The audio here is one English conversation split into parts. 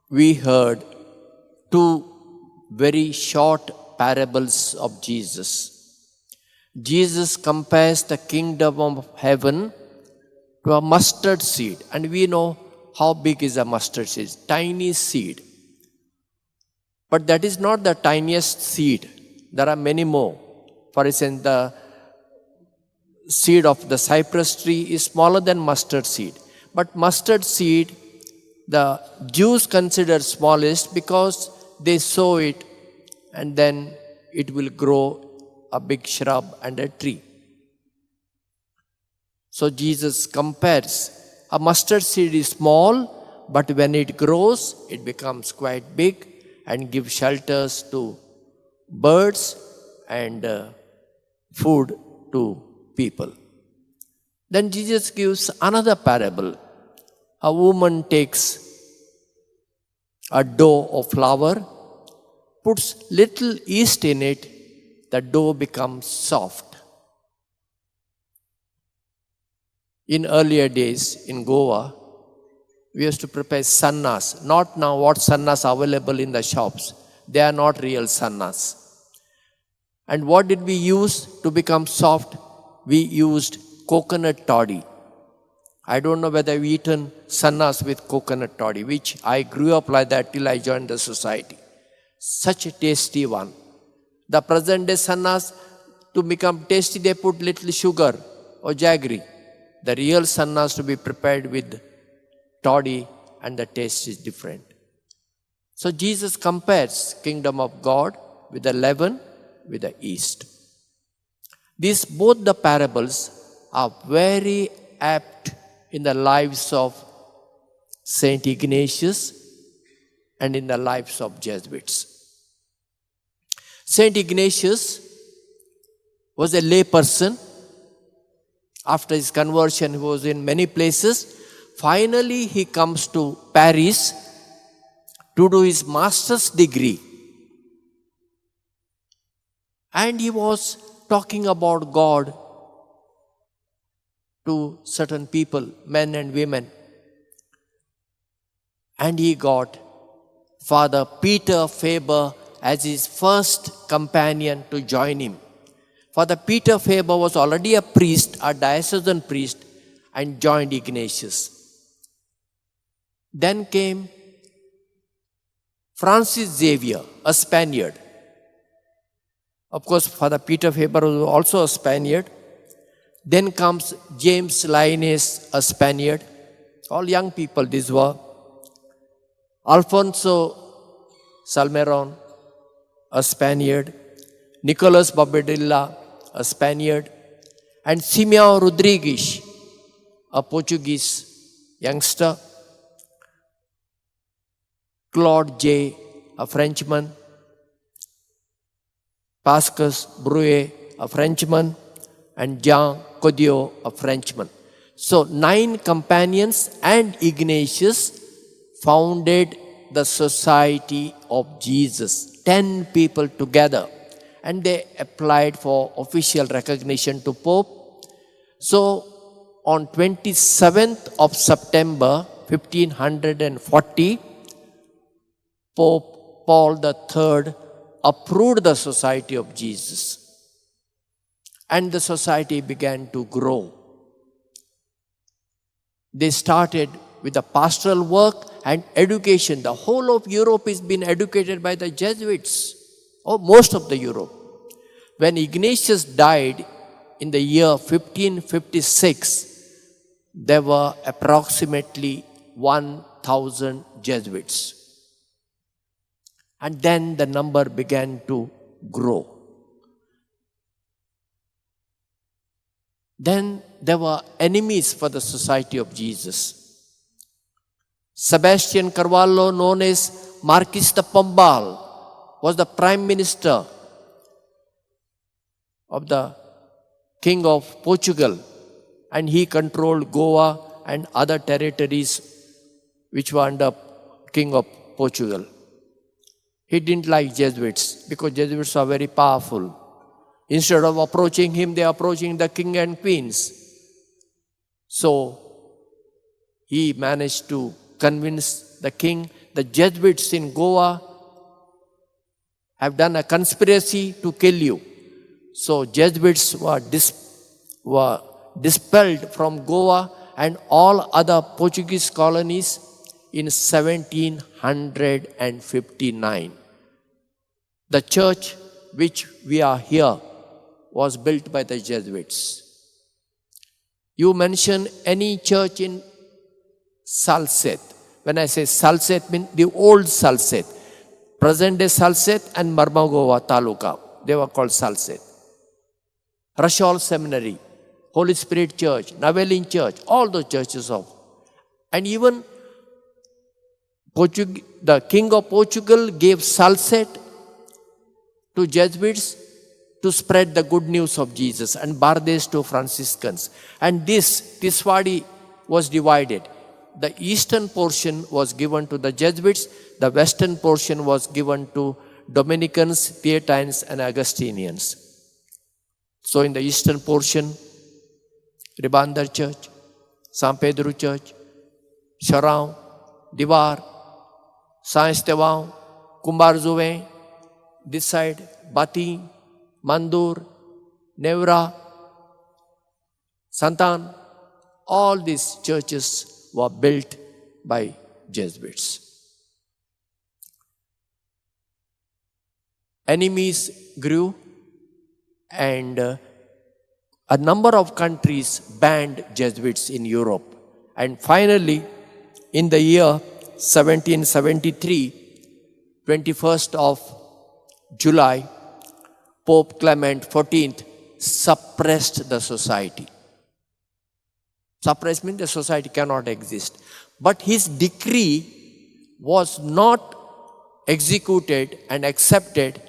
we heard two very short parables of Jesus. Jesus compares the kingdom of heaven to a mustard seed. And we know how big is a mustard seed, tiny seed. But that is not the tiniest seed. There are many more. For instance, the seed of the cypress tree is smaller than mustard seed. But mustard seed, the Jews consider smallest because they sow it and then it will grow a big shrub and a tree. So Jesus compares, a mustard seed is small, but when it grows, it becomes quite big and gives shelters to birds and food to people. Then Jesus gives another parable. A woman takes a dough of flour, puts little yeast in it, the dough becomes soft. In earlier days in Goa, we used to prepare sannas. Not now what sannas are available in the shops. They are not real sannas. And what did we use to become soft? We used coconut toddy. I don't know whether you've eaten sannas with coconut toddy, which I grew up like that till I joined the society. Such a tasty one. The present day sannas, to become tasty, they put little sugar or jaggery. The real sannas to be prepared with toddy and the taste is different. So Jesus compares kingdom of God with the leaven, with the yeast. These both the parables are very apt in the lives of Saint Ignatius and in the lives of Jesuits. Saint Ignatius was a lay person. After his conversion, he was in many places. Finally, he comes to Paris to do his master's degree. And he was talking about God to certain people, men and women. And he got Father Peter Faber as his first companion to join him. Father Peter Faber was already a priest, a diocesan priest, and joined Ignatius. Then came Francis Xavier, a Spaniard. Of course, Father Peter Faber was also a Spaniard. Then comes James Linnaeus, a Spaniard. All young people these were. Alfonso Salmeron, a Spaniard. Nicolas Bobadilla, a Spaniard. And Simeão Rodrigues, a Portuguese youngster. Claude J., a Frenchman. Pascas Brouet, a Frenchman. And Jean Codiot, a Frenchman. So 9 companions and Ignatius founded the Society of Jesus. 10 people together. And they applied for official recognition to Pope. So on 27th of September 1540, Pope Paul III approved the Society of Jesus. And the society began to grow. They started with the pastoral work and education. The whole of Europe is being educated by the Jesuits, or most of the Europe. When Ignatius died in the year 1556, there were approximately 1,000 Jesuits. And then the number began to grow. Then there were enemies for the Society of Jesus. Sebastian Carvalho, known as Marquis de Pombal, was the prime minister of the King of Portugal, and he controlled Goa and other territories which were under King of Portugal. He didn't like Jesuits because Jesuits are very powerful. Instead of approaching him, they are approaching the king and queens. So he managed to convince the king the Jesuits in Goa have done a conspiracy to kill you. So Jesuits were dispelled from Goa and all other Portuguese colonies in 1759. The church which we are here was built by the Jesuits. You mention any church in Salsette. When I say Salsette, means the old Salsette. Present day Salsette and Marmagova Taluka. They were called Salsette. Rashol Seminary, Holy Spirit Church, Navelin Church, all the churches of. And even the King of Portugal gave Salsette to Jesuits to spread the good news of Jesus, and Bardes to Franciscans. And this Tiswadi was divided. The eastern portion was given to the Jesuits, the western portion was given to Dominicans, Pietines and Augustinians. So in the eastern portion, Ribandar Church, San Pedro Church, Charão, Divar, San Esteban, Kumbarzuve, this side, Bati, Mandur, Nevra, Santan, all these churches were built by Jesuits. Enemies grew and a number of countries banned Jesuits in Europe. And finally, in the year 1773, 21st of July, Pope Clement XIV suppressed the society. Suppressed means the society cannot exist. But his decree was not executed and accepted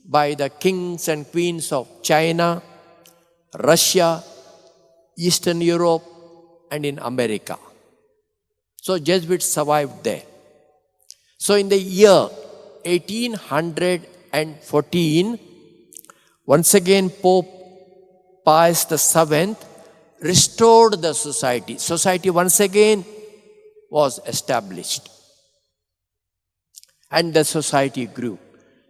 by the kings and queens of China, Russia, Eastern Europe, and in America. So Jesuits survived there. So in the year 1814, once again Pope Pius VII restored the society. Society once again was established. And the society grew.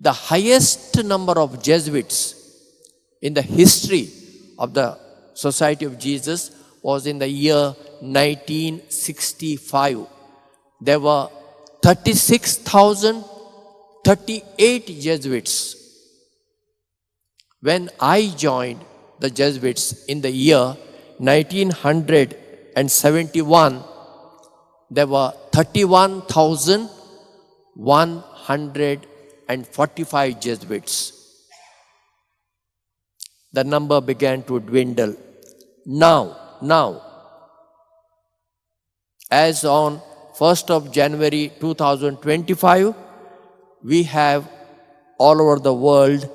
The highest number of Jesuits in the history of the Society of Jesus was in the year 1965. There were 36,038 Jesuits. When I joined the Jesuits in the year 1971, there were 31,145 Jesuits. The number began to dwindle. Now, as on 1st of January 2025, we have all over the world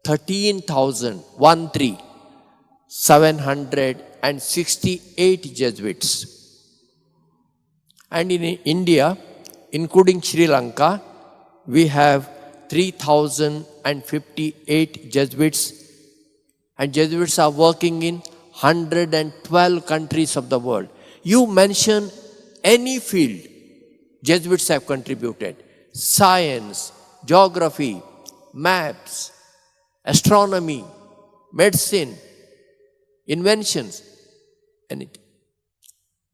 13,768 Jesuits. And in India, including Sri Lanka, we have 3,058 Jesuits. And Jesuits are working in 112 countries of the world. You mention any field, Jesuits have contributed. Science, geography, maps, astronomy, medicine, inventions, anything.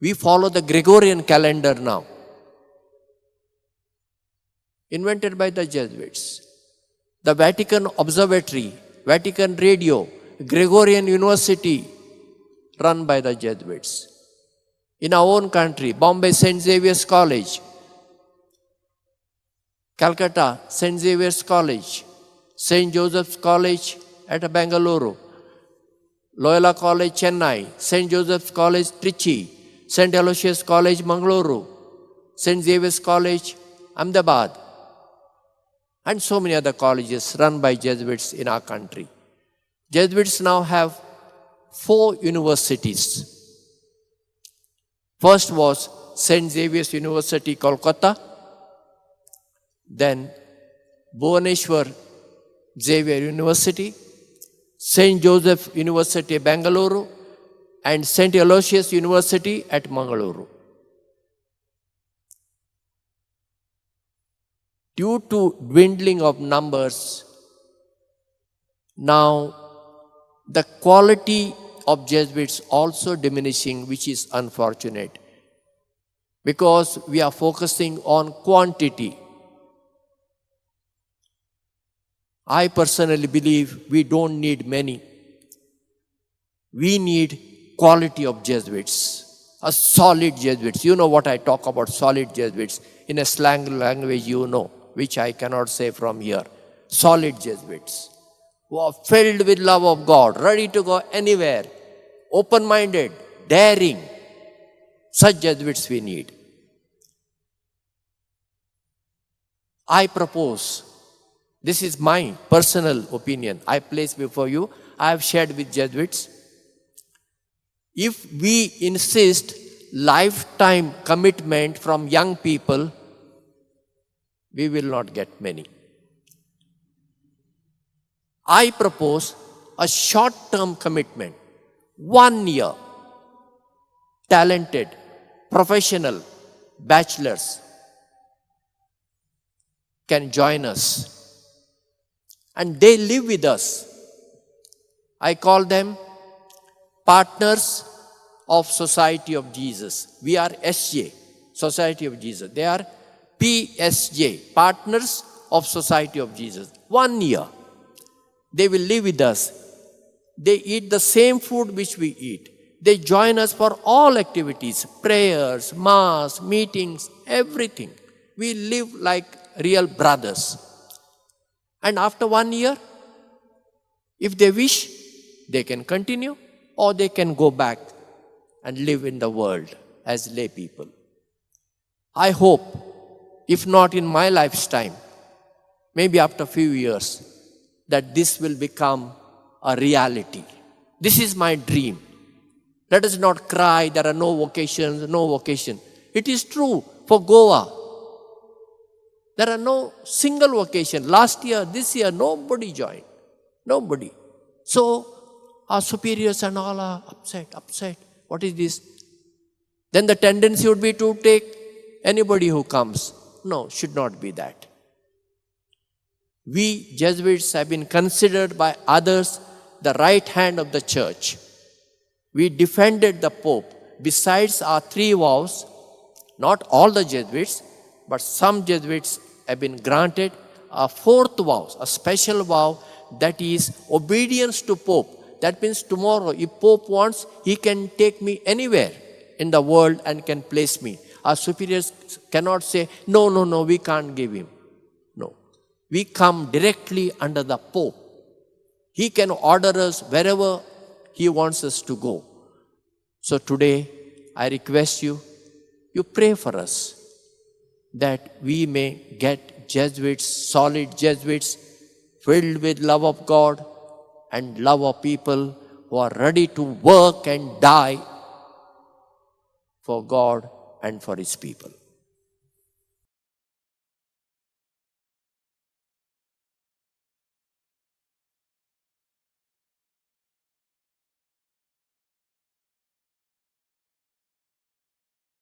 We follow the Gregorian calendar now, invented by the Jesuits. The Vatican Observatory, Vatican Radio, Gregorian University, run by the Jesuits. In our own country, Bombay St. Xavier's College, Calcutta St. Xavier's College, St. Joseph's College at Bangalore, Loyola College Chennai, St. Joseph's College Trichy, St. Aloysius College Mangaluru, St. Xavier's College Ahmedabad, and so many other colleges run by Jesuits in our country. Jesuits now have 4 universities. First was St. Xavier's University, Kolkata, then Bhubaneswar Xavier University, St. Joseph University, Bangalore, and St. Aloysius University at Mangaluru. Due to dwindling of numbers, now the quality of Jesuits also diminishing, which is unfortunate, because we are focusing on quantity. I personally believe we don't need many. We need quality of Jesuits, a solid Jesuits. You know what I talk about, solid Jesuits. In a slang language you know, which I cannot say from here. Solid Jesuits, who are filled with love of God, ready to go anywhere, open-minded, daring. Such Jesuits we need. I propose, this is my personal opinion, I place before you, I have shared with Jesuits. If we insist lifetime commitment from young people, we will not get many. I propose a short-term commitment, 1 year, talented, professional, bachelors can join us. And they live with us. I call them partners of Society of Jesus. We are SJ, Society of Jesus. They are PSJ, Partners of Society of Jesus. 1 year. They will live with us. They eat the same food which we eat. They join us for all activities, prayers, mass, meetings, everything. We live like real brothers. And after 1 year, if they wish, they can continue or they can go back and live in the world as lay people. I hope, if not in my lifetime, maybe after a few years, that this will become a reality. This is my dream. Let us not cry, there are no vocations, no vocation. It is true for Goa. There are no single vocation. Last year, this year, nobody joined. Nobody. So, our superiors and all are upset. What is this? Then the tendency would be to take anybody who comes. No, should not be that. We Jesuits have been considered by others the right hand of the church. We defended the Pope. Besides our 3 vows, not all the Jesuits, but some Jesuits have been granted a 4th vow, a special vow, that is obedience to Pope. That means tomorrow, if Pope wants, he can take me anywhere in the world and can place me. Our superiors cannot say, no, we can't give him. No. We come directly under the Pope. He can order us wherever he wants us to go. So today, I request you pray for us that we may get Jesuits, solid Jesuits, filled with love of God and love of people who are ready to work and die for God and for His people.